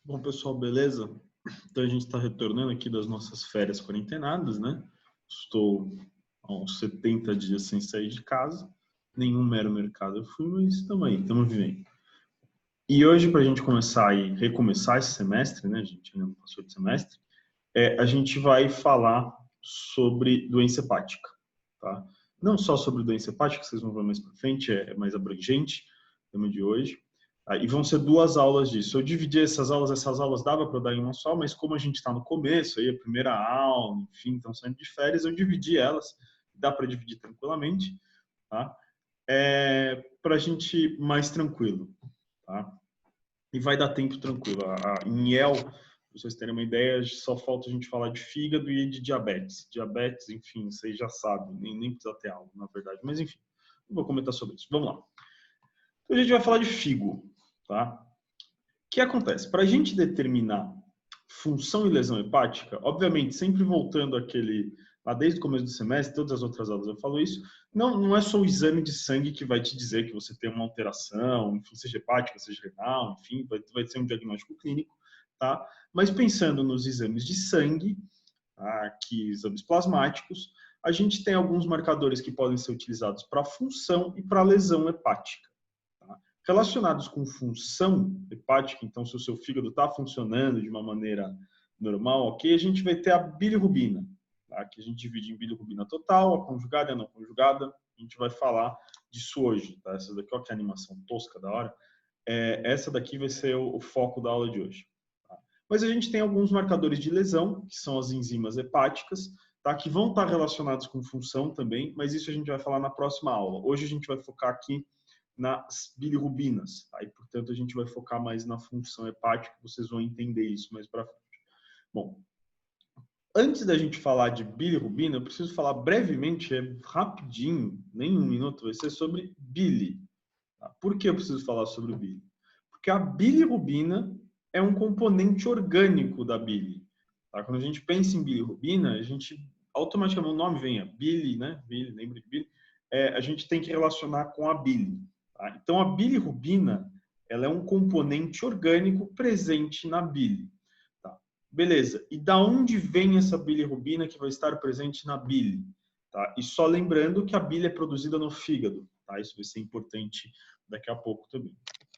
Bom, pessoal, beleza? Então, a gente está retornando aqui das nossas férias quarentenadas, né? Estou há uns 70 dias sem sair de casa. Nenhum mero mercado eu fui, mas estamos aí, estamos vivendo. E hoje, para a gente começar e recomeçar esse semestre, né? A gente ainda não passou de semestre, a gente vai falar sobre doença hepática, tá? Não só sobre doença hepática, vocês vão ver mais para frente, é mais abrangente o tema de hoje. E vão ser 2 aulas disso. Eu dividi essas aulas dava para eu dar em uma só, mas como a gente está no começo, aí a primeira aula, enfim, estão saindo de férias, eu dividi elas, dá para dividir tranquilamente, tá? Para a gente ir mais tranquilo, tá? E vai dar tempo tranquilo. Em EL, para vocês terem uma ideia, só falta a gente falar de fígado e de diabetes. Diabetes, enfim, vocês já sabem, nem precisa ter aula, na verdade. Mas, enfim, não vou comentar sobre isso. Vamos lá. Então, a gente vai falar de fígado, tá? O que acontece? Para a gente determinar função e lesão hepática, obviamente, sempre voltando àquele, lá desde o começo do semestre, todas as outras aulas eu falo isso, não é só o exame de sangue que vai te dizer que você tem uma alteração, enfim, seja hepática, seja renal, enfim, vai ser um diagnóstico clínico, tá? Mas pensando nos exames de sangue, aqui exames plasmáticos, a gente tem alguns marcadores que podem ser utilizados para função e para lesão hepática. Relacionados com função hepática, então se o seu fígado está funcionando de uma maneira normal, ok, a gente vai ter a bilirrubina, tá? Que a gente divide em bilirrubina total, a conjugada e a não conjugada. A gente vai falar disso hoje, tá? Essa daqui, ó, que animação tosca da hora. Essa daqui vai ser o foco da aula de hoje. Tá? Mas a gente tem alguns marcadores de lesão, que são as enzimas hepáticas, tá? Que vão estar relacionados com função também, mas isso a gente vai falar na próxima aula. Hoje a gente vai focar aqui nas bilirrubinas, tá? E, portanto, a gente vai focar mais na função hepática, vocês vão entender isso mais para frente. Bom, antes da gente falar de bilirrubina, eu preciso falar brevemente, rapidinho, nem 1 minuto, vai ser sobre bile. Tá? Por que eu preciso falar sobre bile? Porque a bilirrubina é um componente orgânico da bile. Tá? Quando a gente pensa em bilirrubina, a gente automaticamente, o nome vem a bile, né? Bile, lembra de bile? A gente tem que relacionar com a bile. Tá? Então, a bilirrubina, ela é um componente orgânico presente na bile. Tá? Beleza. E da onde vem essa bilirrubina que vai estar presente na bile? Tá? E só lembrando que a bile é produzida no fígado. Tá? Isso vai ser importante daqui a pouco também.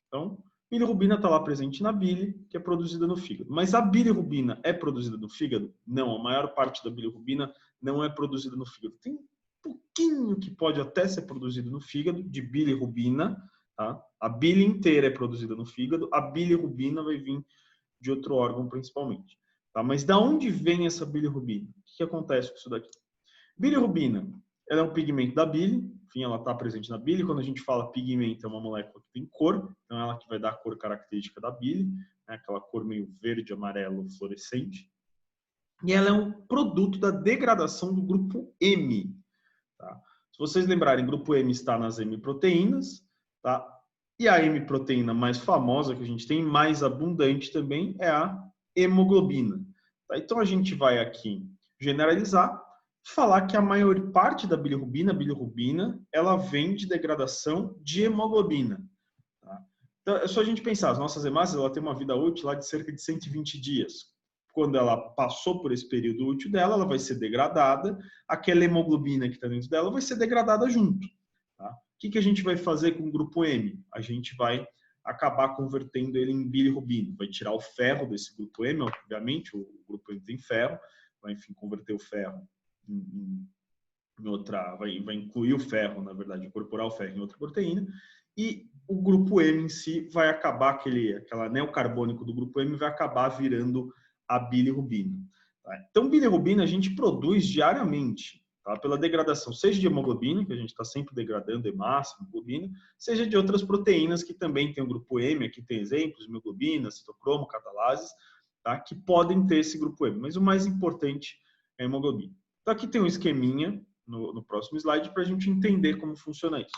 Então, bilirrubina está lá presente na bile, que é produzida no fígado. Mas a bilirrubina é produzida no fígado? Não, a maior parte da bilirrubina não é produzida no fígado. Tem pouquinho que pode até ser produzido no fígado, de bilirrubina, tá? A bile inteira é produzida no fígado, a bilirrubina vai vir de outro órgão principalmente. Tá? Mas da onde vem essa bilirrubina? O que acontece com isso daqui? Bilirrubina, ela é um pigmento da bile, enfim, ela está presente na bile. Quando a gente fala pigmento, é uma molécula que tem cor, então ela que vai dar a cor característica da bile, né? Aquela cor meio verde, amarelo, fluorescente. E ela é um produto da degradação do grupo M. Tá? Se vocês lembrarem, grupo M está nas M-proteínas, tá? E a M-proteína mais famosa que a gente tem, mais abundante também, é a hemoglobina. Tá? Então a gente vai aqui generalizar, falar que a maior parte da bilirrubina, ela vem de degradação de hemoglobina. Tá? Então é só a gente pensar, as nossas hemácias, ela tem uma vida útil lá de cerca de 120 dias. Quando ela passou por esse período útil dela, ela vai ser degradada, aquela hemoglobina que está dentro dela vai ser degradada junto. Tá? O que a gente vai fazer com o grupo M? A gente vai acabar convertendo ele em bilirrubina. Vai tirar o ferro desse grupo M, obviamente, o grupo M tem ferro, vai, enfim, converter o ferro em outra, vai incluir o ferro, na verdade, incorporar o ferro em outra proteína, e o grupo M em si vai acabar, aquela anel carbônico do grupo M vai acabar virando a bilirrubina. Tá? Então, bilirrubina a gente produz diariamente, tá? Pela degradação, seja de hemoglobina, que a gente está sempre degradando hemácia, hemoglobina, seja de outras proteínas que também tem o grupo M, aqui tem exemplos, hemoglobina, citocromo, catalases, tá? Que podem ter esse grupo M, mas o mais importante é a hemoglobina. Então, aqui tem um esqueminha no próximo slide para a gente entender como funciona isso.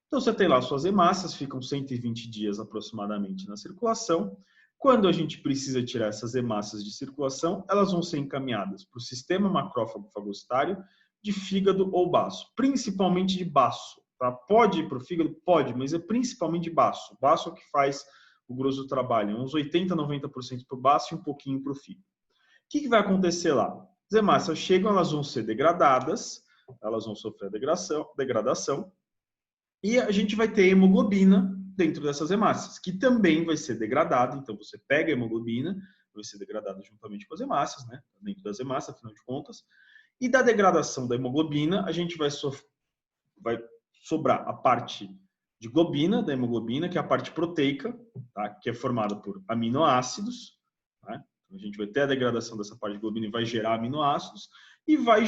Então, você tem lá suas hemácias, ficam 120 dias aproximadamente na circulação. Quando a gente precisa tirar essas hemácias de circulação, elas vão ser encaminhadas para o sistema macrófago fagocitário de fígado ou baço, principalmente de baço. Tá? Pode ir para o fígado? Pode, mas é principalmente de baço. O baço é o que faz o grosso do trabalho, uns 80%, 90% para o baço e um pouquinho para o fígado. O que vai acontecer lá? As hemácias chegam, elas vão ser degradadas, elas vão sofrer degradação, e a gente vai ter hemoglobina dentro dessas hemácias, que também vai ser degradada. Então, você pega a hemoglobina, vai ser degradada juntamente com as hemácias, né? Dentro das hemácias, afinal de contas. E da degradação da hemoglobina, a gente vai sobrar a parte de globina, da hemoglobina, que é a parte proteica, tá? Que é formada por aminoácidos. Tá? Então, a gente vai ter a degradação dessa parte de globina e vai gerar aminoácidos. E vai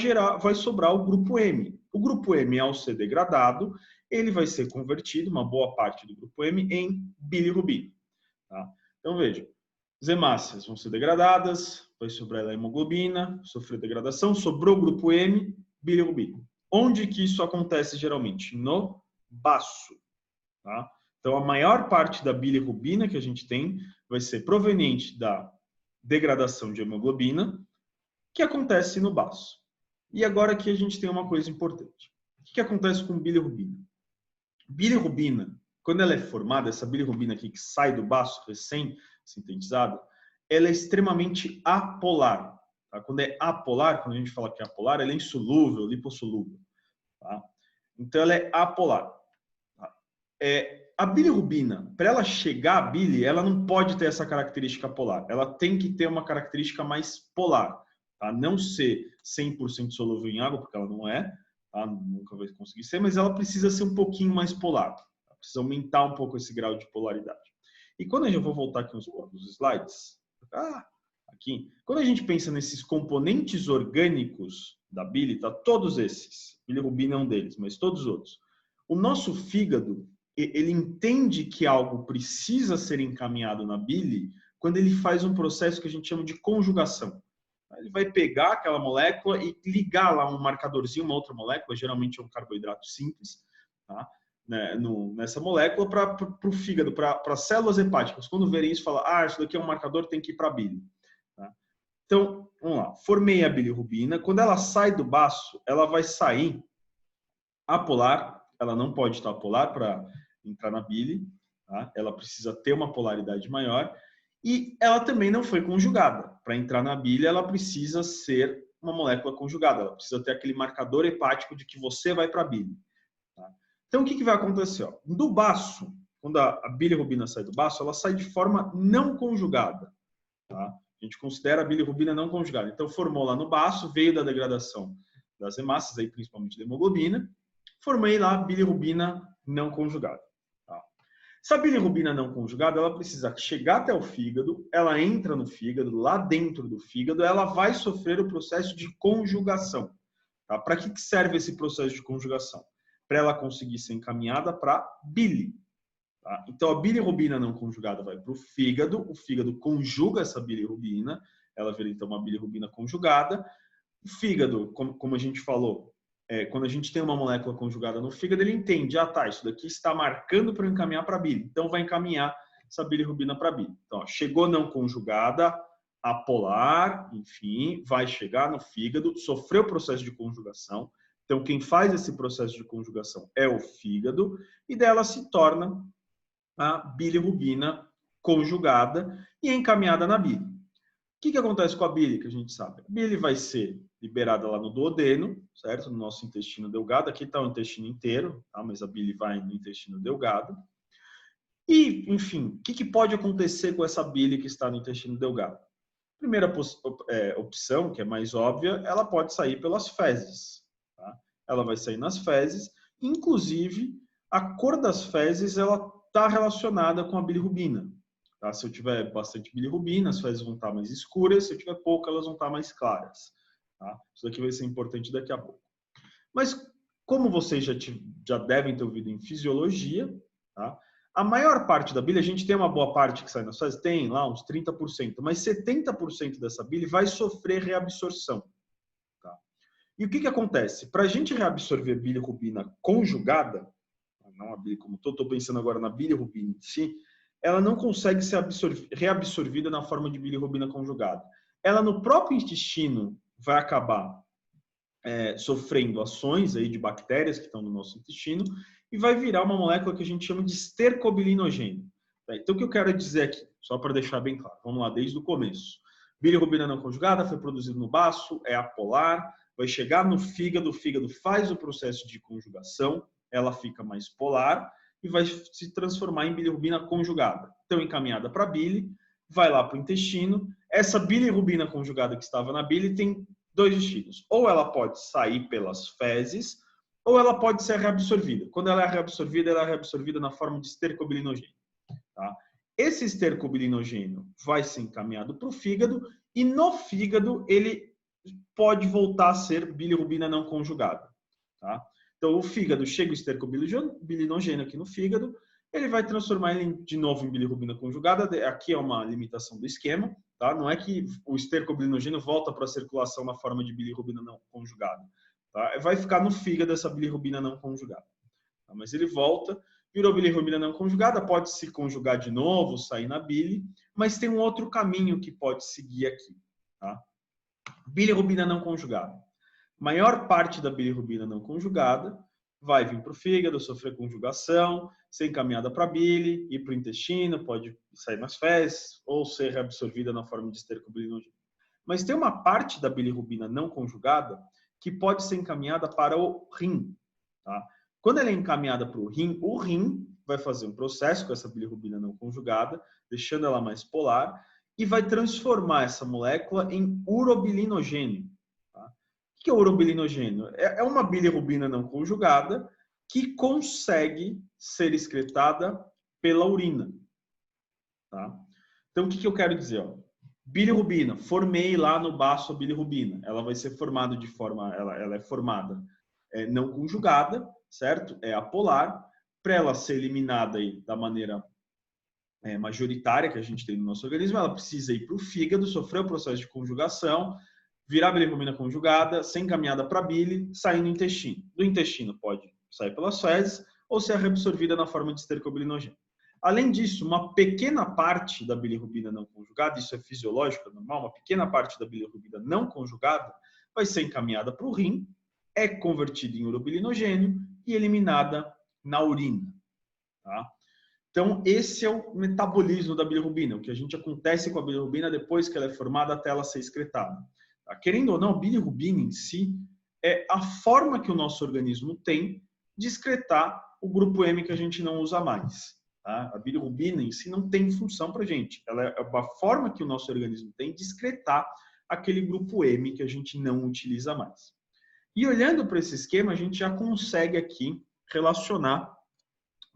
sobrar o grupo M. O grupo M, ao ser degradado, ele vai ser convertido, uma boa parte do grupo M, em bilirrubina. Tá? Então, veja, as hemácias vão ser degradadas, vai sobrar a hemoglobina, sofrer degradação, sobrou o grupo M, bilirrubina. Onde que isso acontece geralmente? No baço. Tá? Então, a maior parte da bilirrubina que a gente tem vai ser proveniente da degradação de hemoglobina, que acontece no baço. E agora aqui a gente tem uma coisa importante. O que acontece com bilirrubina? Bilirrubina, quando ela é formada, essa bilirrubina aqui que sai do baço, recém-sintetizada, ela é extremamente apolar. Tá? Quando é apolar, quando a gente fala que é apolar, ela é insolúvel, lipossolúvel. Tá? Então, ela é apolar. Tá? A bilirrubina, para ela chegar à bile, ela não pode ter essa característica polar. Ela tem que ter uma característica mais polar. Tá? Não ser 100% solúvel em água, porque ela não é. Tá? Nunca vai conseguir ser, mas ela precisa ser um pouquinho mais polar. Ela precisa aumentar um pouco esse grau de polaridade. E quando eu vou voltar aqui uns poucos slides, aqui, quando a gente pensa nesses componentes orgânicos da bile, tá? Todos esses, bilirrubina é um deles, mas todos os outros. O nosso fígado, ele entende que algo precisa ser encaminhado na bile quando ele faz um processo que a gente chama de conjugação. Ele vai pegar aquela molécula e ligar lá um marcadorzinho, uma outra molécula, geralmente é um carboidrato simples, tá? Nessa molécula para o fígado, para as células hepáticas. Quando verem isso, fala, isso daqui é um marcador, tem que ir para a bile. Tá? Então, vamos lá. Formei a bilirrubina. Quando ela sai do baço, ela vai sair apolar. Ela não pode estar apolar para entrar na bile. Tá? Ela precisa ter uma polaridade maior. E ela também não foi conjugada. Para entrar na bile, ela precisa ser uma molécula conjugada. Ela precisa ter aquele marcador hepático de que você vai para a bile. Tá? Então, o que vai acontecer? Do baço, quando a bilirrubina sai do baço, ela sai de forma não conjugada. Tá? A gente considera a bilirrubina não conjugada. Então, formou lá no baço, veio da degradação das hemácias, aí, principalmente da hemoglobina, formei lá a bilirrubina não conjugada. Essa bilirrubina não conjugada, ela precisa chegar até o fígado, ela entra no fígado, lá dentro do fígado, ela vai sofrer o processo de conjugação. Tá? Para que serve esse processo de conjugação? Para ela conseguir ser encaminhada para bile. Tá? Então, a bilirrubina não conjugada vai para o fígado conjuga essa bilirrubina, ela vira então uma bilirrubina conjugada. O fígado, como a gente falou, quando a gente tem uma molécula conjugada no fígado, ele entende, isso daqui está marcando para encaminhar para a bile. Então, vai encaminhar essa bilirrubina para a bile. Então, chegou não conjugada, apolar, enfim, vai chegar no fígado, sofreu o processo de conjugação. Então, quem faz esse processo de conjugação é o fígado, e dela se torna a bilirrubina conjugada e encaminhada na bile. O que acontece com a bile, que a gente sabe? A bile vai ser liberada lá no duodeno, certo? No nosso intestino delgado. Aqui está o intestino inteiro, tá? Mas a bile vai no intestino delgado. E, enfim, o que pode acontecer com essa bile que está no intestino delgado? Primeira opção, que é mais óbvia, ela pode sair pelas fezes. Tá? Ela vai sair nas fezes. Inclusive, a cor das fezes ela está relacionada com a bilirrubina. Tá? Se eu tiver bastante bilirrubina, as fezes vão estar mais escuras. Se eu tiver pouco, elas vão estar mais claras. Tá? Isso daqui vai ser importante daqui a pouco. Mas, como vocês já devem ter ouvido em fisiologia, tá? A maior parte da bile, a gente tem uma boa parte que sai nas fezes, tem lá uns 30%, mas 70% dessa bile vai sofrer reabsorção. Tá? E o que acontece? Para a gente reabsorver bilirrubina conjugada, não a bile como estou pensando agora na bilirrubina em si, ela não consegue ser reabsorvida na forma de bilirrubina conjugada. Ela no próprio intestino vai acabar sofrendo ações aí de bactérias que estão no nosso intestino e vai virar uma molécula que a gente chama de estercobilinogênio. Tá? Então, o que eu quero dizer aqui, só para deixar bem claro, vamos lá, desde o começo. Bilirrubina não conjugada foi produzida no baço, é apolar, vai chegar no fígado, o fígado faz o processo de conjugação, ela fica mais polar e vai se transformar em bilirrubina conjugada. Então, encaminhada para a bile, vai lá para o intestino. Essa bilirrubina conjugada que estava na bile tem dois destinos. Ou ela pode sair pelas fezes, ou ela pode ser reabsorvida. Quando ela é reabsorvida na forma de estercobilinogênio. Tá? Esse estercobilinogênio vai ser encaminhado para o fígado e no fígado ele pode voltar a ser bilirrubina não conjugada. Tá? Então, o fígado chega o estercobilinogênio aqui no fígado, ele vai transformar ele de novo em bilirrubina conjugada. Aqui é uma limitação do esquema, tá? Não é que o estercobilinogênio volta para a circulação na forma de bilirrubina não conjugada. Tá? Vai ficar no fígado essa bilirrubina não conjugada. Tá? Mas ele volta, virou bilirrubina não conjugada, pode se conjugar de novo, sair na bile, mas tem um outro caminho que pode seguir aqui. Tá? Bilirrubina não conjugada. Maior parte da bilirrubina não conjugada vai vir para o fígado, sofrer conjugação, ser encaminhada para a bile, ir para o intestino, pode sair nas fezes ou ser reabsorvida na forma de estercobilinogênio. Mas tem uma parte da bilirrubina não conjugada que pode ser encaminhada para o rim. Tá? Quando ela é encaminhada para o rim vai fazer um processo com essa bilirrubina não conjugada, deixando ela mais polar, e vai transformar essa molécula em urobilinogênio. Tá? O que é urobilinogênio? É uma bilirrubina não conjugada que consegue ser excretada pela urina. Tá? Então, o que eu quero dizer? Ó? Bilirrubina, formei lá no baço a bilirrubina. Ela vai ser formada de forma, ela é formada não conjugada, certo? É apolar. Para ela ser eliminada aí da maneira majoritária que a gente tem no nosso organismo, ela precisa ir para o fígado, sofrer o processo de conjugação, virar bilirrubina conjugada, ser encaminhada para a bile, sair no intestino. Do intestino pode sair pelas fezes ou ser reabsorvida na forma de estercobilinogênio. Além disso, uma pequena parte da bilirrubina não conjugada, isso é fisiológico, é normal, uma pequena parte da bilirrubina não conjugada vai ser encaminhada para o rim, é convertida em urobilinogênio e eliminada na urina. Tá? Então, esse é o metabolismo da bilirrubina, o que a gente acontece com a bilirrubina depois que ela é formada até ela ser excretada. Tá? Querendo ou não, a bilirrubina em si é a forma que o nosso organismo tem de excretar o grupo M que a gente não usa mais. Tá? A bilirrubina em si não tem função para a gente. Ela é a forma que o nosso organismo tem de excretar aquele grupo M que a gente não utiliza mais. E olhando para esse esquema, a gente já consegue aqui relacionar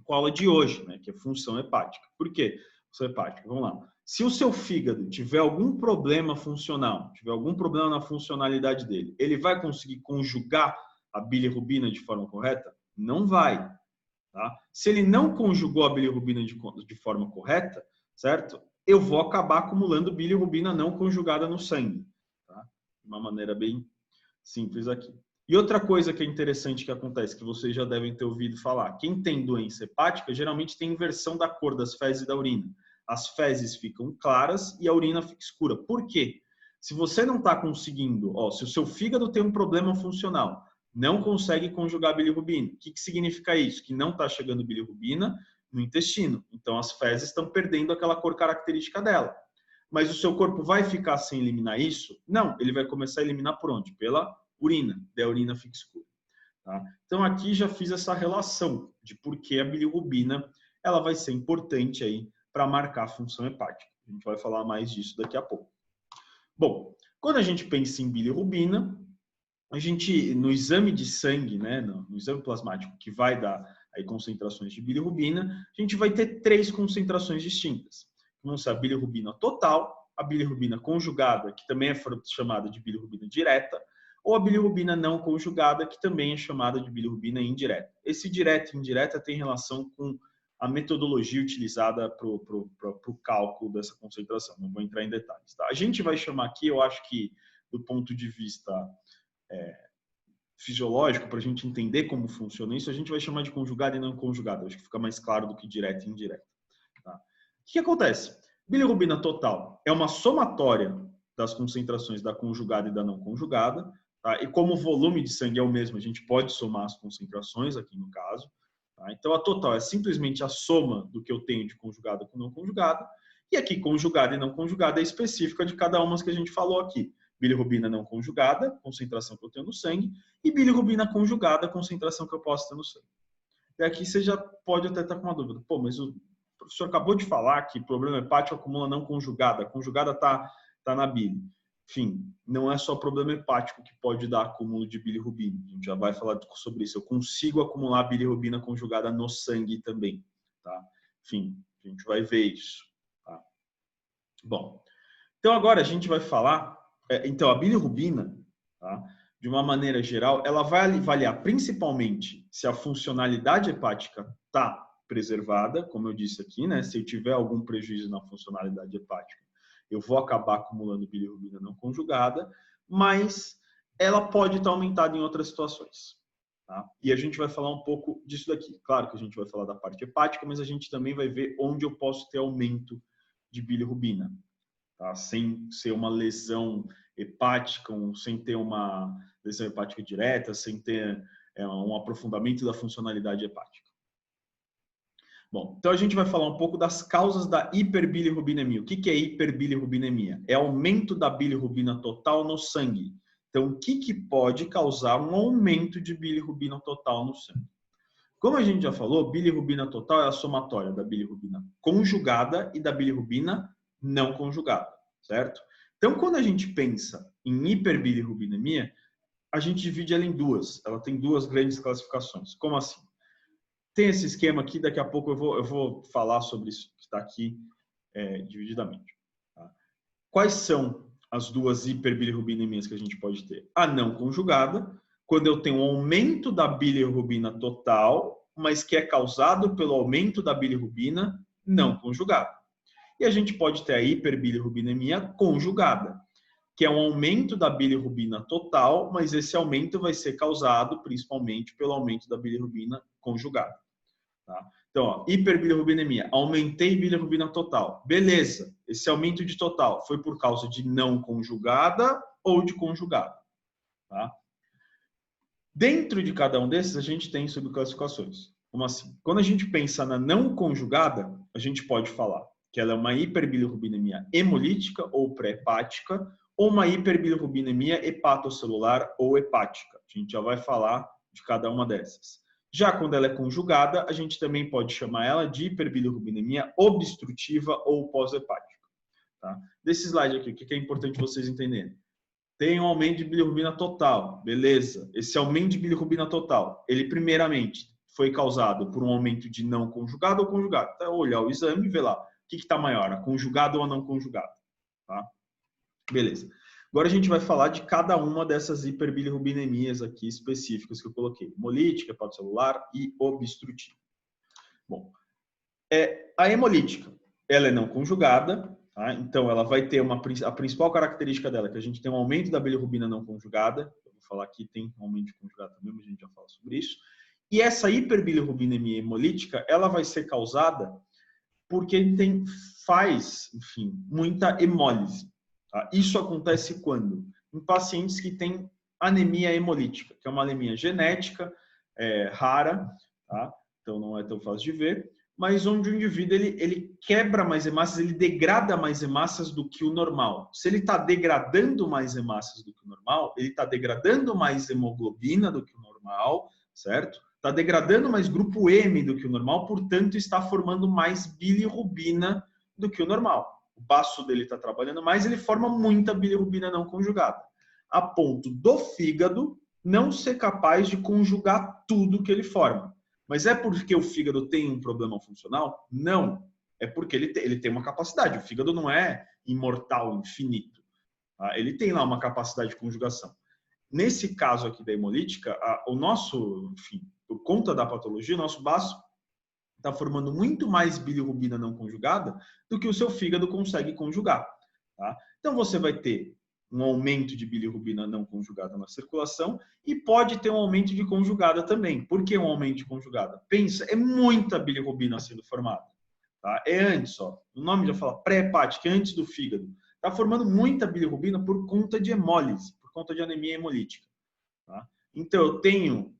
com a aula de hoje, né, que é função hepática. Por quê? Função hepática, vamos lá. Se o seu fígado tiver algum problema funcional, tiver algum problema na funcionalidade dele, ele vai conseguir conjugar a bilirrubina de forma correta? Não vai. Tá? Se ele não conjugou a bilirrubina de forma correta, certo? Eu vou acabar acumulando bilirrubina não conjugada no sangue. Tá? De uma maneira bem simples aqui. E outra coisa que é interessante que acontece, que vocês já devem ter ouvido falar, quem tem doença hepática geralmente tem inversão da cor das fezes e da urina. As fezes ficam claras e a urina fica escura. Por quê? Se você não está conseguindo, se o seu fígado tem um problema funcional, não consegue conjugar bilirrubina, o que significa isso? Que não está chegando bilirrubina no intestino. Então as fezes estão perdendo aquela cor característica dela. Mas o seu corpo vai ficar sem eliminar isso? Não, ele vai começar a eliminar por onde? Pela urina, daí a urina fica escura. Tá? Então aqui já fiz essa relação de por que a bilirrubina ela vai ser importante aí para marcar a função hepática. A gente vai falar mais disso daqui a pouco. Bom, quando a gente pensa em bilirrubina, a gente, no exame de sangue, né, no exame plasmático que vai dar aí concentrações de bilirrubina, a gente vai ter 3 concentrações distintas. Vão ser a bilirrubina total, a bilirrubina conjugada, que também é chamada de bilirrubina direta, ou a bilirrubina não conjugada, que também é chamada de bilirrubina indireta. Esse direta e indireta tem relação com a metodologia utilizada para o cálculo dessa concentração. Não vou entrar em detalhes. Tá? A gente vai chamar aqui, eu acho que do ponto de vista fisiológico, para a gente entender como funciona isso, a gente vai chamar de conjugada e não conjugada. Acho que fica mais claro do que direta e indireta. Tá? O que acontece? Bilirrubina total é uma somatória das concentrações da conjugada e da não conjugada. Tá? E como o volume de sangue é o mesmo, a gente pode somar as concentrações aqui no caso. Tá? Então, a total é simplesmente a soma do que eu tenho de conjugada com não conjugada. E aqui, conjugada e não conjugada é específica de cada uma que a gente falou aqui. Bilirrubina não conjugada, concentração que eu tenho no sangue, e bilirrubina conjugada, concentração que eu posso ter no sangue. E aqui você já pode até estar com uma dúvida. Pô, mas o professor acabou de falar que problema hepático acumula não conjugada. A conjugada tá na bile. Enfim, não é só problema hepático que pode dar acúmulo de bilirrubina. A gente já vai falar sobre isso. Eu consigo acumular bilirrubina conjugada no sangue também. Tá? Enfim, a gente vai ver isso. Tá? Bom, então agora a gente vai falar... Então, a bilirrubina, tá? De uma maneira geral, ela vai avaliar principalmente se a funcionalidade hepática está preservada, como eu disse aqui, né? Se eu tiver algum prejuízo na funcionalidade hepática, eu vou acabar acumulando bilirrubina não conjugada, mas ela pode estar aumentada em outras situações. Tá? E a gente vai falar um pouco disso daqui. Claro que a gente vai falar da parte hepática, mas a gente também vai ver onde eu posso ter aumento de bilirrubina. Tá? Sem ser uma lesão hepática, sem ter uma lesão hepática direta, sem ter um aprofundamento da funcionalidade hepática. Bom, então a gente vai falar um pouco das causas da hiperbilirrubinemia. O que é hiperbilirrubinemia? É aumento da bilirrubina total no sangue. Então, o que pode causar um aumento de bilirrubina total no sangue? Como a gente já falou, bilirrubina total é a somatória da bilirrubina conjugada e da bilirrubina não conjugada, certo? Então, quando a gente pensa em hiperbilirrubinemia, a gente divide ela em duas. Ela tem duas grandes classificações. Como assim? Tem esse esquema aqui, daqui a pouco eu vou falar sobre isso que está aqui divididamente. Tá? Quais são as duas hiperbilirrubinemias que a gente pode ter? A não conjugada, quando eu tenho um aumento da bilirrubina total, mas que é causado pelo aumento da bilirrubina não conjugada. E a gente pode ter a hiperbilirrubinemia conjugada, que é um aumento da bilirrubina total, mas esse aumento vai ser causado principalmente pelo aumento da bilirrubina conjugada. Tá? Então, ó, hiperbilirrubinemia, aumentei bilirrubina total. Beleza, esse aumento de total foi por causa de não conjugada ou de conjugada. Tá? Dentro de cada um desses, a gente tem subclassificações. Como assim? Quando a gente pensa na não conjugada, a gente pode falar que ela é uma hiperbilirrubinemia hemolítica ou pré-hepática, ou uma hiperbilirrubinemia hepatocelular ou hepática. A gente já vai falar de cada uma dessas. Já quando ela é conjugada, a gente também pode chamar ela de hiperbilirrubinemia obstrutiva ou pós-hepática. Tá? Desse slide aqui, o que é importante vocês entenderem? Tem um aumento de bilirrubina total, beleza. Esse aumento de bilirrubina total, ele primeiramente foi causado por um aumento de não conjugado ou conjugado. Então, olhar o exame e ver lá, o que está maior, a conjugada ou a não conjugada. Tá? Beleza. Agora a gente vai falar de cada uma dessas hiperbilirrubinemias aqui específicas que eu coloquei. Hemolítica, hepatocelular e obstrutiva. Bom, a hemolítica, ela é não conjugada, tá? Então ela vai ter a principal característica dela, que a gente tem um aumento da bilirrubina não conjugada. Eu vou falar aqui, tem um aumento de conjugada também, mas a gente já fala sobre isso. E essa hiperbilirrubinemia hemolítica, ela vai ser causada porque faz, enfim, muita hemólise. Tá? Isso acontece quando? Em pacientes que têm anemia hemolítica, que é uma anemia genética, rara, tá? Então não é tão fácil de ver, mas onde o indivíduo ele quebra mais hemácias, ele degrada mais hemácias do que o normal. Se ele está degradando mais hemácias do que o normal, ele está degradando mais hemoglobina do que o normal, certo? Está degradando mais grupo M do que o normal, portanto está formando mais bilirrubina do que o normal. O baço dele está trabalhando mais, ele forma muita bilirrubina não conjugada, a ponto do fígado não ser capaz de conjugar tudo que ele forma. Mas é porque o fígado tem um problema funcional? Não. É porque ele tem uma capacidade. O fígado não é imortal, infinito. Tá? Ele tem lá uma capacidade de conjugação. Nesse caso aqui da hemolítica, o nosso, enfim, por conta da patologia, o nosso baço está formando muito mais bilirrubina não conjugada do que o seu fígado consegue conjugar. Tá? Então você vai ter um aumento de bilirrubina não conjugada na circulação e pode ter um aumento de conjugada também. Por que um aumento de conjugada? Pensa, é muita bilirrubina sendo formada. Tá? É antes, ó, o nome já fala pré-hepática, é antes do fígado. Está formando muita bilirrubina por conta de hemólise, por conta de anemia hemolítica. Tá? Então eu tenho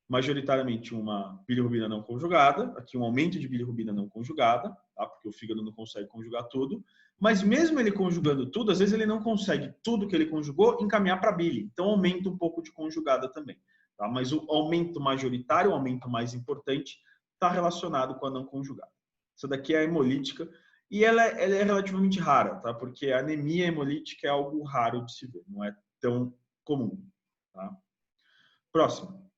majoritariamente uma bilirrubina não conjugada, aqui um aumento de bilirrubina não conjugada, tá? Porque o fígado não consegue conjugar tudo, mas mesmo ele conjugando tudo, às vezes ele não consegue tudo que ele conjugou encaminhar para a bile, então aumenta um pouco de conjugada também, tá? Mas o aumento majoritário, o aumento mais importante, está relacionado com a não conjugada. Essa daqui é a hemolítica e ela é relativamente rara, tá? Porque a anemia hemolítica é algo raro de se ver, não é tão comum, tá? Próximo.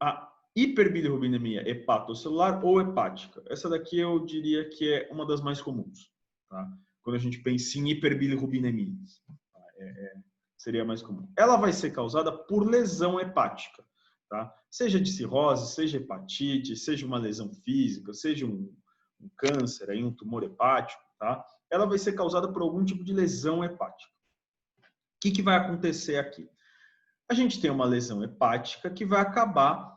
A hiperbilirrubinemia hepatocelular ou hepática. Essa daqui eu diria que é uma das mais comuns, tá? Quando a gente pensa em hiperbilirrubinemias, tá? Seria mais comum. Ela vai ser causada por lesão hepática, tá? Seja de cirrose, seja hepatite, seja uma lesão física, seja um câncer, aí um tumor hepático, tá? Ela vai ser causada por algum tipo de lesão hepática. O que vai acontecer aqui? A gente tem uma lesão hepática que vai acabar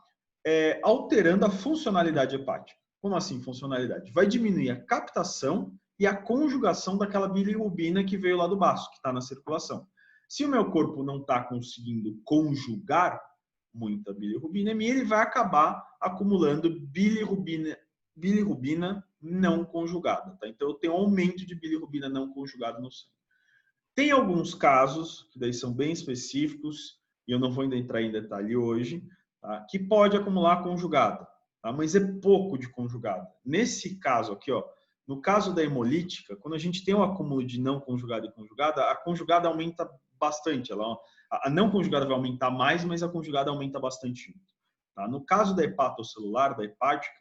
alterando a funcionalidade hepática. Como assim funcionalidade? Vai diminuir a captação e a conjugação daquela bilirrubina que veio lá do baço, que está na circulação. Se o meu corpo não está conseguindo conjugar muita bilirrubinemia, ele vai acabar acumulando bilirrubina não conjugada. Tá? Então, eu tenho um aumento de bilirrubina não conjugada no sangue. Tem alguns casos, que daí são bem específicos, e eu não vou ainda entrar em detalhe hoje, tá? Que pode acumular conjugada, tá? Mas é pouco de conjugada. Nesse caso aqui, ó, no caso da hemolítica, quando a gente tem um acúmulo de não conjugada e conjugada, a conjugada aumenta bastante. A não conjugada vai aumentar mais, mas a conjugada aumenta bastante junto. Tá? No caso da hepatocelular, da hepática,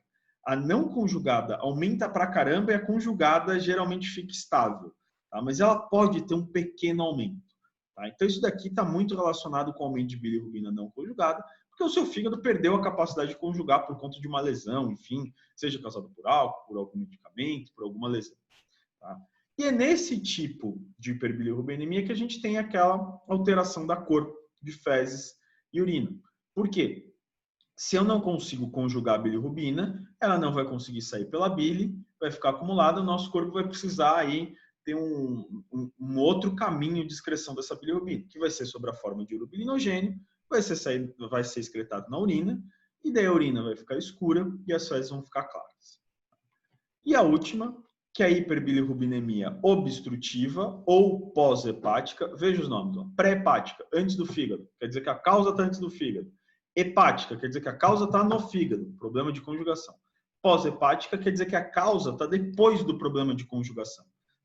a não conjugada aumenta pra caramba e a conjugada geralmente fica estável. Tá? Mas ela pode ter um pequeno aumento. Tá? Então, isso daqui está muito relacionado com o aumento de bilirrubina não conjugada, porque o seu fígado perdeu a capacidade de conjugar por conta de uma lesão, enfim, seja causada por álcool, por algum medicamento, por alguma lesão. Tá? E é nesse tipo de hiperbilirrubinemia que a gente tem aquela alteração da cor de fezes e urina. Por quê? Se eu não consigo conjugar a bilirrubina, ela não vai conseguir sair pela bile, vai ficar acumulada, o nosso corpo vai precisar aí ter um outro caminho de excreção dessa bilirrubina, que vai ser sobre a forma de urobilinogênio, vai ser excretado na urina, e daí a urina vai ficar escura e as fezes vão ficar claras. E a última, que é a hiperbilirrubinemia obstrutiva ou pós-hepática. Veja os nomes. Pré-hepática, antes do fígado, quer dizer que a causa está antes do fígado. Hepática, quer dizer que a causa está no fígado, problema de conjugação. Pós-hepática, quer dizer que a causa está depois do problema de conjugação.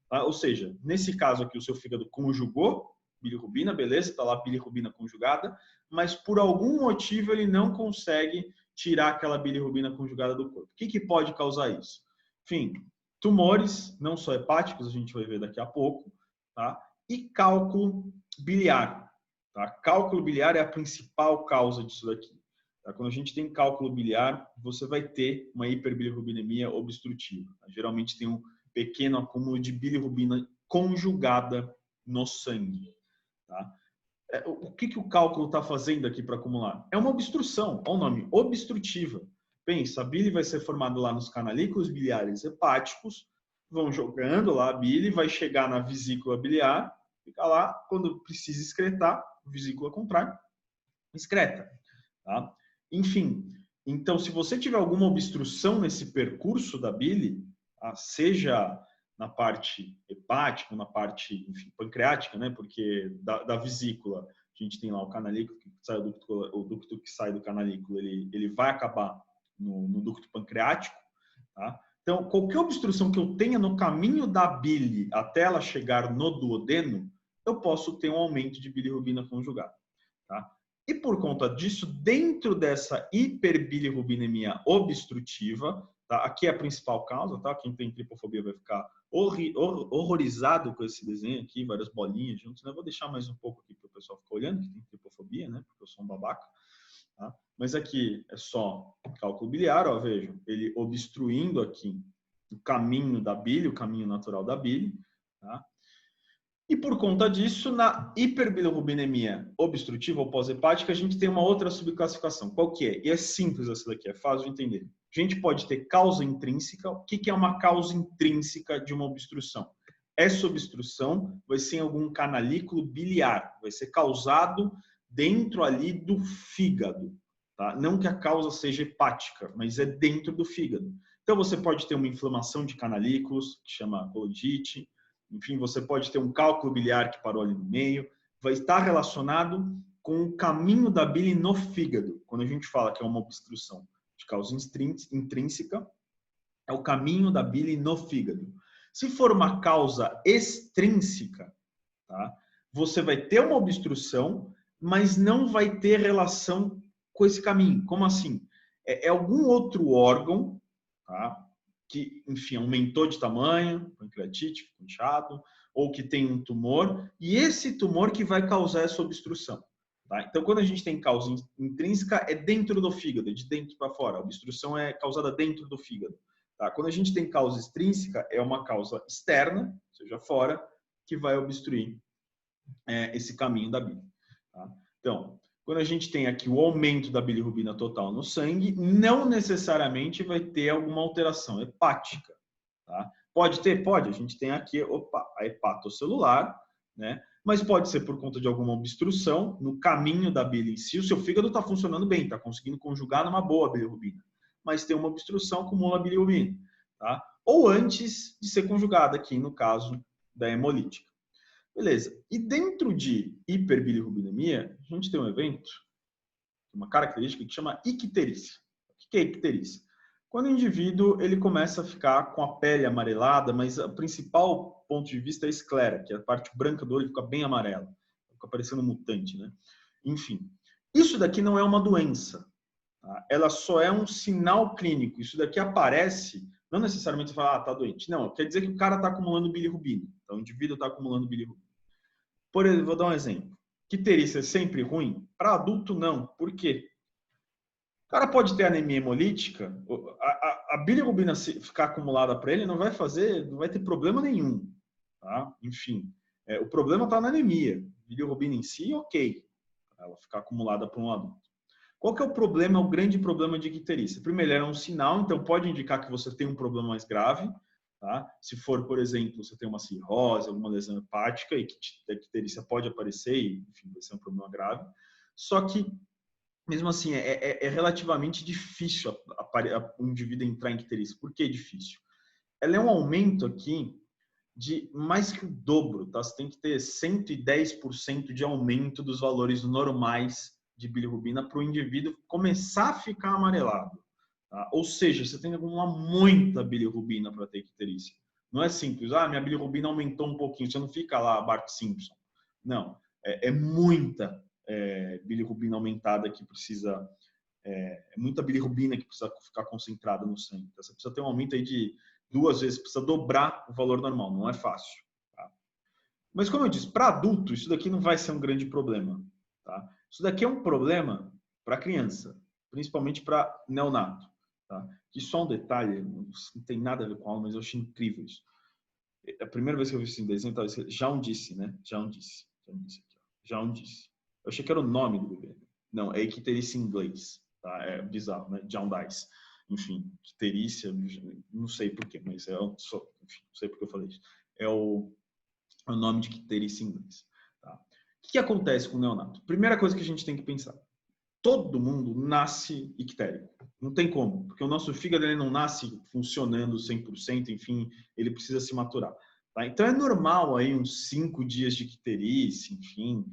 Tá? Ou seja, nesse caso aqui, o seu fígado conjugou bilirrubina, beleza, está lá bilirrubina conjugada, mas por algum motivo ele não consegue tirar aquela bilirrubina conjugada do corpo. O que pode causar isso? Enfim, tumores, não só hepáticos, a gente vai ver daqui a pouco, tá? E cálculo biliar. Tá? Cálculo biliar é a principal causa disso daqui. Tá? Quando a gente tem cálculo biliar, você vai ter uma hiperbilirrubinemia obstrutiva. Tá? Geralmente tem um pequeno acúmulo de bilirrubina conjugada no sangue. Tá? O que o cálculo está fazendo aqui para acumular? É uma obstrução, olha o nome, obstrutiva. Pensa, a bile vai ser formada lá nos canalículos biliares hepáticos, vão jogando lá a bile, vai chegar na vesícula biliar, fica lá, quando precisa excretar, a vesícula contrai, excreta. Tá? Enfim, então se você tiver alguma obstrução nesse percurso da bile, seja na parte hepática, na parte, enfim, pancreática, né? Porque da vesícula a gente tem lá o canalículo, que sai o ducto que sai do canalículo, ele vai acabar no ducto pancreático, tá? Então, qualquer obstrução que eu tenha no caminho da bile até ela chegar no duodeno, eu posso ter um aumento de bilirrubina conjugada, tá? E por conta disso, dentro dessa hiperbilirrubinemia obstrutiva, tá? Aqui é a principal causa, tá? Quem tem tripofobia vai ficar horrorizado com esse desenho aqui, várias bolinhas juntos, né? Vou deixar mais um pouco aqui para o pessoal ficar olhando, que tem tripofobia, né? Porque eu sou um babaca. Tá? Mas aqui é só cálculo biliar, ó, vejam, ele obstruindo aqui o caminho da bile, o caminho natural da bile, tá? E por conta disso, na hiperbilirrubinemia obstrutiva ou pós-hepática, a gente tem uma outra subclassificação. Qual que é? E é simples essa daqui, é fácil de entender. A gente pode ter causa intrínseca. O que é uma causa intrínseca de uma obstrução? Essa obstrução vai ser em algum canalículo biliar, vai ser causado dentro ali do fígado. tá? Não que a causa seja hepática, mas é dentro do fígado. Então, você pode ter uma inflamação de canalículos, que chama colodite. Enfim, você pode ter um cálculo biliar que parou ali no meio. Vai estar relacionado com o caminho da bile no fígado. Quando a gente fala que é uma obstrução de causa intrínseca, é o caminho da bile no fígado. Se for uma causa extrínseca, tá? Você vai ter uma obstrução, mas não vai ter relação com esse caminho. Como assim? É algum outro órgão, tá? Que, enfim, aumentou de tamanho, pancreatite, ficou inchado, ou que tem um tumor, e esse tumor que vai causar essa obstrução. Tá? Então, quando a gente tem causa intrínseca, é dentro do fígado, é de dentro para fora. A obstrução é causada dentro do fígado. Tá? Quando a gente tem causa extrínseca, é uma causa externa, seja fora, que vai obstruir esse caminho da bile. Tá? Então, quando a gente tem aqui o aumento da bilirrubina total no sangue, não necessariamente vai ter alguma alteração hepática. Tá? Pode ter? Pode. A gente tem aqui a hepatocelular, né? Mas pode ser por conta de alguma obstrução no caminho da bile em si. O seu fígado está funcionando bem, está conseguindo conjugar numa boa bilirrubina. Mas tem uma obstrução, acumula bilirrubina. Tá? Ou antes de ser conjugada, aqui no caso da hemolítica. Beleza. E dentro de hiperbilirrubinemia, a gente tem um evento, uma característica que chama icterícia. O que é icterícia? Quando o indivíduo ele começa a ficar com a pele amarelada, mas o principal ponto de vista é a esclera, que é a parte branca do olho fica bem amarela. Fica parecendo um mutante, né? Enfim, isso daqui não é uma doença. Tá? Ela só é um sinal clínico. Isso daqui aparece, não necessariamente você fala, tá doente. Não, quer dizer que o cara está acumulando bilirrubina. Então, o indivíduo está acumulando bilirrubina. Por exemplo, vou dar um exemplo. Icterícia é sempre ruim? Para adulto, não. Por quê? O cara pode ter anemia hemolítica, a bilirrubina ficar acumulada para ele não vai ter problema nenhum. Tá? Enfim, o problema está na anemia. Bilirrubina em si, ok. Ela ficar acumulada para um adulto. Qual que é o problema, o grande problema de icterícia? Primeiro, ele é um sinal, então pode indicar que você tem um problema mais grave. Tá? Se for, por exemplo, você tem uma cirrose, alguma lesão hepática, e a icterícia pode aparecer e, enfim, vai ser um problema grave. Só que, mesmo assim, é relativamente difícil o indivíduo entrar em icterícia. Por que difícil? Ela é um aumento aqui de mais que o dobro. Tá? Você tem que ter 110% de aumento dos valores normais de bilirrubina para o indivíduo começar a ficar amarelado. Tá? Ou seja, você tem que acumular muita bilirrubina para ter icterícia. Não é simples, minha bilirrubina aumentou um pouquinho, você não fica lá Bart Simpson. Não, é muita bilirrubina aumentada que precisa, muita bilirrubina que precisa ficar concentrada no sangue. Então, você precisa ter um aumento aí de 2 vezes, precisa dobrar o valor normal, não é fácil. Tá? Mas como eu disse, para adulto, isso daqui não vai ser um grande problema. Tá? Isso daqui é um problema para criança, principalmente para neonato. Tá? E só um detalhe, não tem nada a ver com aula, mas eu achei incrível isso. A primeira vez que eu vi esse desenho, estava escrito Jaundice, né? Jaundice. Jaundice. Eu achei que era o nome do bebê. Não, é icterícia em inglês. Tá? É bizarro, né? Jaundice. Enfim, icterícia, não sei porquê, mas enfim, não sei porque eu falei isso. É o nome de icterícia em inglês. Tá? O que acontece com o neonato? Primeira coisa que a gente tem que pensar. Todo mundo nasce ictérico. Não tem como, porque o nosso fígado ele não nasce funcionando 100%, enfim, ele precisa se maturar. Tá? Então é normal aí uns 5 dias de icterícia, enfim,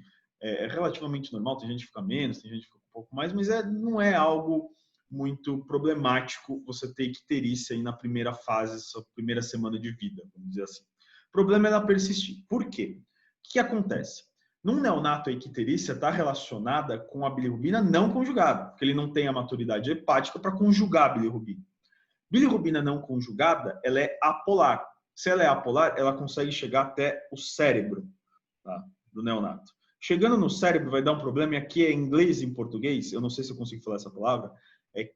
é relativamente normal, tem gente que fica menos, tem gente que fica um pouco mais, mas não é algo muito problemático você ter icterícia aí na primeira fase, sua primeira semana de vida, vamos dizer assim. O problema é ela persistir. Por quê? O que acontece? Num neonato, a icterícia está relacionada com a bilirrubina não conjugada, porque ele não tem a maturidade hepática para conjugar a bilirrubina. Bilirrubina não conjugada, ela é apolar. Se ela é apolar, ela consegue chegar até o cérebro, tá, do neonato. Chegando no cérebro vai dar um problema, e aqui é em inglês e em português, eu não sei se eu consigo falar essa palavra, é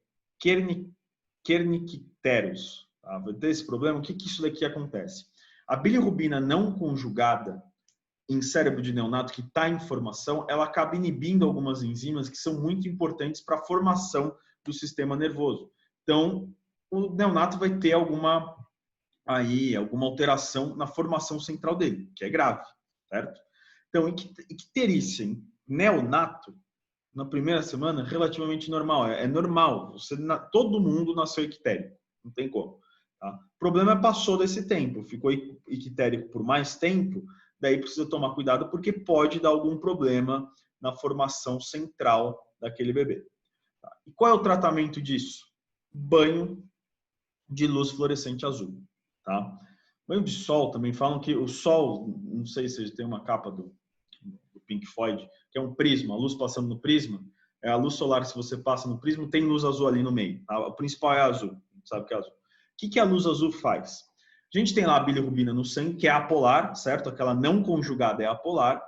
kernicterus. Tá? Vai ter esse problema, o que isso daqui acontece? A bilirrubina não conjugada em cérebro de neonato que está em formação, ela acaba inibindo algumas enzimas que são muito importantes para a formação do sistema nervoso. Então, o neonato vai ter alguma alteração na formação central dele, que é grave, certo? Então, icterícia em neonato na primeira semana, relativamente normal. É normal. Todo mundo nasceu ictérico. Não tem como. Tá? O problema é passou desse tempo. Ficou ictérico por mais tempo. Daí precisa tomar cuidado porque pode dar algum problema na formação central daquele bebê. Tá? E qual é o tratamento disso? Banho de luz fluorescente azul. Tá? Banho de sol também falam que o sol, não sei se tem uma capa do Pink Floyd, que é um prisma, a luz passando no prisma, é a luz solar, se você passa no prisma, tem luz azul ali no meio. Tá? O principal é azul, sabe que é azul. O que a luz azul faz? A gente tem lá a bilirrubina no sangue, que é apolar, certo? Aquela não conjugada é apolar.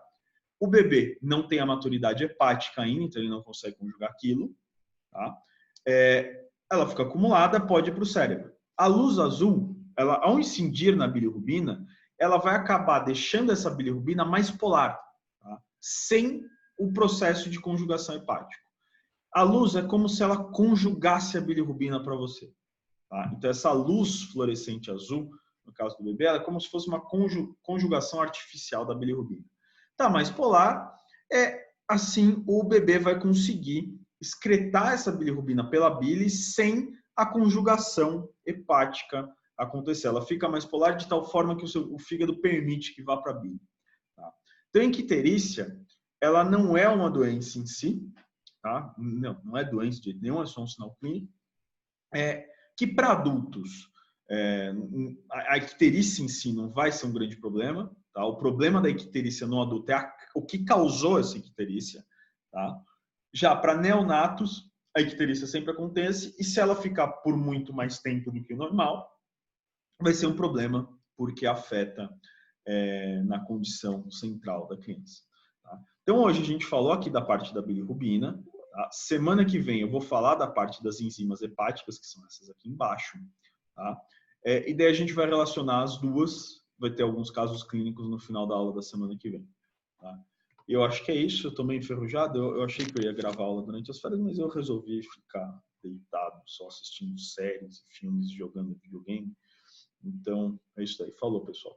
O bebê não tem a maturidade hepática ainda, então ele não consegue conjugar aquilo. Tá? Ela fica acumulada, pode ir para o cérebro. A luz azul, ela, ao incidir na bilirrubina, ela vai acabar deixando essa bilirrubina mais polar, tá? Sem o processo de conjugação hepática. A luz é como se ela conjugasse a bilirrubina para você. Tá? Então, essa luz fluorescente azul, no caso do bebê, ela é como se fosse uma conjugação artificial da bilirrubina. Tá mais polar, assim o bebê vai conseguir excretar essa bilirrubina pela bile sem a conjugação hepática acontecer. Ela fica mais polar de tal forma que o fígado permite que vá para a bile. Tá? Então, a icterícia, ela não é uma doença em si, tá? Não é doença de nenhum, é só um sinal clínico. Que para adultos, a icterícia em si não vai ser um grande problema. Tá? O problema da icterícia no adulto é o que causou essa icterícia. Tá? Já para neonatos, a icterícia sempre acontece e se ela ficar por muito mais tempo do que o normal, vai ser um problema porque afeta na condição central da criança. Tá? Então, hoje a gente falou aqui da parte da bilirrubina. Tá? Semana que vem eu vou falar da parte das enzimas hepáticas, que são essas aqui embaixo. Tá? E daí a gente vai relacionar as duas. Vai ter alguns casos clínicos no final da aula da semana que vem. Tá? Eu acho que é isso. Eu estou meio enferrujado. Eu achei que eu ia gravar aula durante as férias, mas eu resolvi ficar deitado, só assistindo séries, filmes, jogando videogame. Então, é isso aí. Falou, pessoal.